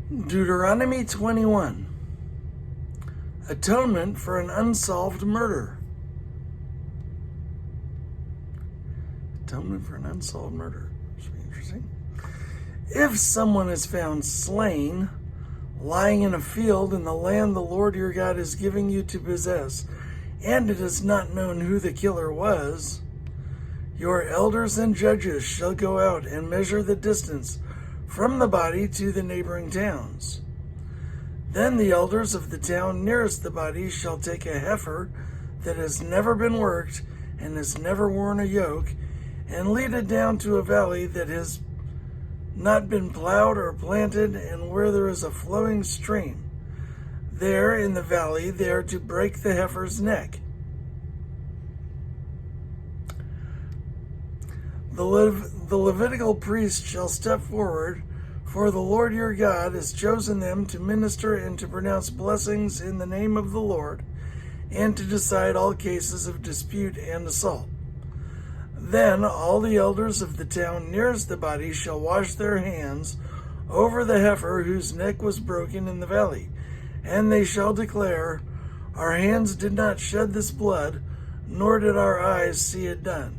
Deuteronomy 21. Atonement for an unsolved murder. Atonement for an unsolved murder. Should be interesting. If someone is found slain, lying in a field in the land the Lord your God is giving you to possess, and it is not known who the killer was, your elders and judges shall go out and measure the distance from the body to the neighboring towns. Then the elders of the town nearest the body shall take a heifer that has never been worked and has never worn a yoke, and lead it down to a valley that has not been plowed or planted, and where there is a flowing stream. There in the valley they are to break the heifer's neck. The Levitical priest shall step forward, for the Lord your God has chosen them to minister and to pronounce blessings in the name of the Lord, and to decide all cases of dispute and assault. Then all the elders of the town nearest the body shall wash their hands over the heifer whose neck was broken in the valley, and they shall declare, our hands did not shed this blood, nor did our eyes see it done.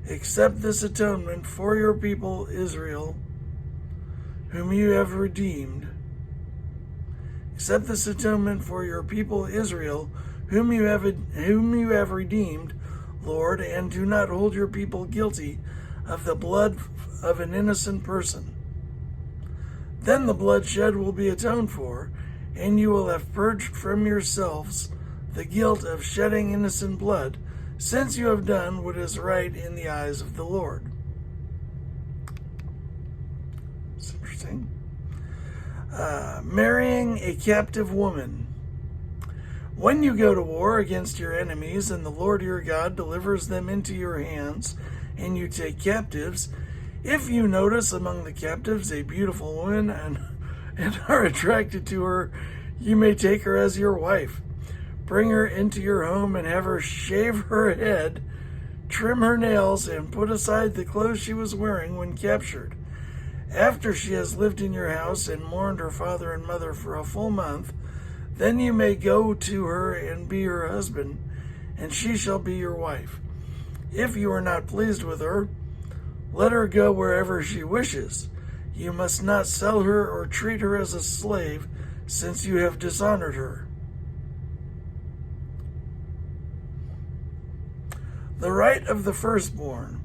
Accept this atonement for your people Israel, whom you have redeemed. Accept this atonement for your people Israel, whom you have redeemed, Lord, and do not hold your people guilty of the blood of an innocent person. Then the bloodshed will be atoned for, and you will have purged from yourselves the guilt of shedding innocent blood, since you have done what is right in the eyes of the Lord. It's interesting. Marrying a captive woman. When you go to war against your enemies, and the Lord your God delivers them into your hands, and you take captives, if you notice among the captives a beautiful woman and are attracted to her, you may take her as your wife. Bring her into your home and have her shave her head, trim her nails, and put aside the clothes she was wearing when captured. After she has lived in your house and mourned her father and mother for a full month, then you may go to her and be her husband, and she shall be your wife. If you are not pleased with her, let her go wherever she wishes. You must not sell her or treat her as a slave, since you have dishonored her. The right of the firstborn.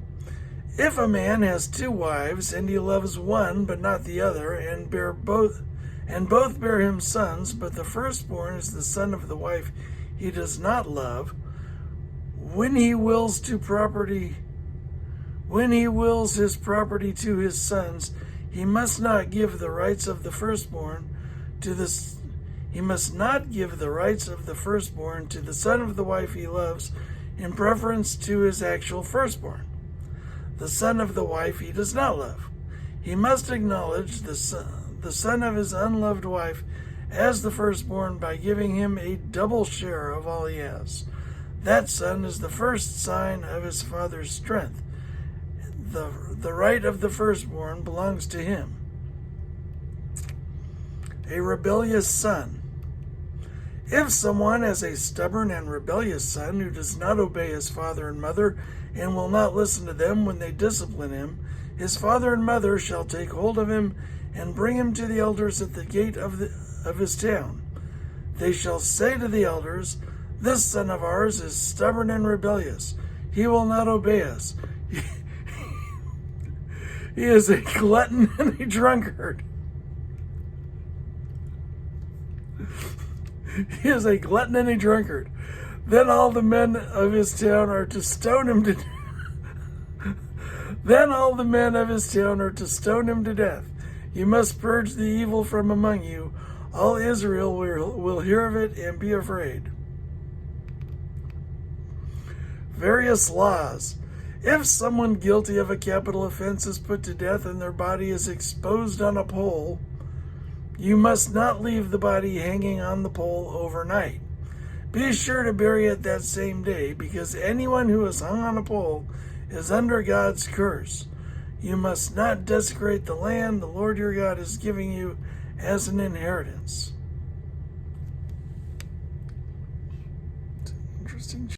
If a man has two wives, and he loves one but not the other, and both bear him sons, but the firstborn is the son of the wife he does not love, when he wills his property to his sons, he must not give the rights of the firstborn to the son of the wife he loves, in preference to his actual firstborn, the son of the wife he does not love. He must acknowledge the son of his unloved wife as the firstborn by giving him a double share of all he has. That son is the first sign of his father's strength. The right of the firstborn belongs to him. A rebellious son. If someone has a stubborn and rebellious son who does not obey his father and mother and will not listen to them when they discipline him, his father and mother shall take hold of him and bring him to the elders at the gate of his town. They shall say to the elders, this son of ours is stubborn and rebellious. He will not obey us. He is a glutton and a drunkard. He is a glutton and a drunkard. Then all the men of his town are to stone him to death. You must purge the evil from among you. All Israel will hear of it and be afraid. Various laws. If someone guilty of a capital offense is put to death and their body is exposed on a pole, you must not leave the body hanging on the pole overnight. Be sure to bury it that same day, because anyone who is hung on a pole is under God's curse. You must not desecrate the land the Lord your God is giving you as an inheritance. It's an interesting